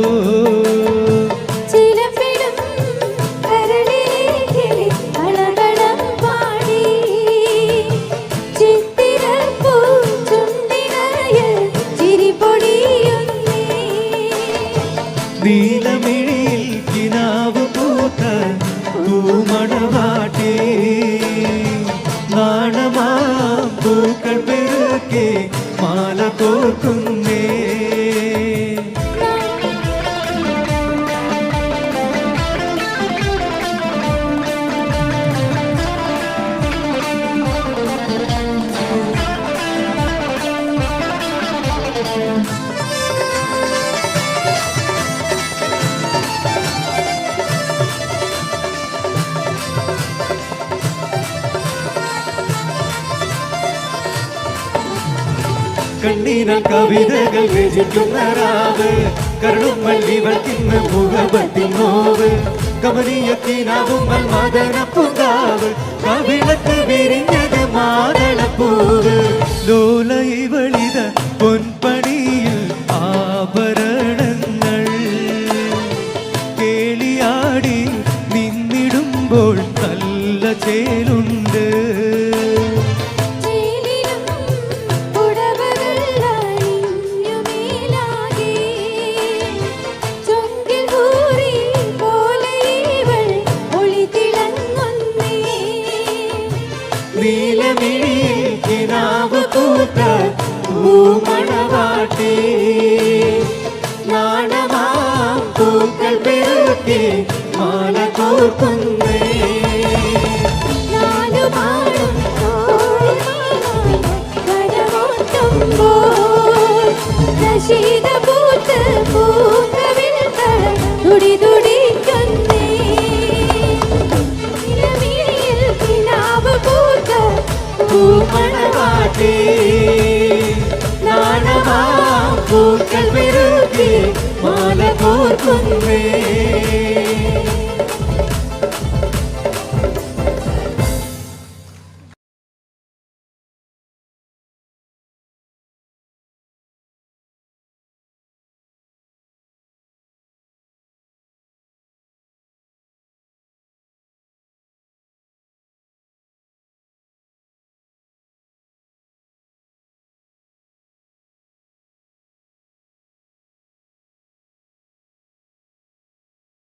[SPEAKER 6] നീലമിഴിയിൽ കിനാവ് പൂത്ത പൂമണവാട്ടി നാണമാ പൂക്കൾ പെറുക്കി മാല കോർക്കുന്നേ കണ്ണീരൽ കവിതകൾ രചിക്കുന്ന രാവ് കരുളും മല്ലിവൾ തിന്ന മുഖപത്തിൻ നോവ് കമനീയത്തിനാവും മദനപ്പൂങ്കാവ് കവിളത്ത് വിരിഞ്ഞത് മാതളപ്പൂവ് ലോല ഇവളിത പൊൻപണിയിൽ ആഭരണങ്ങൾ കേളിയാടി നിന്നിടുമ്പോൾ നല്ല ചേലുണ്ട് നീലമിഴിയിൽ കിനാവ് പൂത്ത പൂമണവാട്ടി നാണമാ പൂക്കൾ പെറുക്കി മാല കോർക്കുന്നേ
[SPEAKER 7] നാലുപാടും കോഴിമാർ വനമോട്ടുമ്പോൾ നശീതപൂത്ത് പൂങ്കവിൽ തടം തുടിതുടിക്കുന്നേ നിലവിളിയിൽ
[SPEAKER 6] പൂത്തേ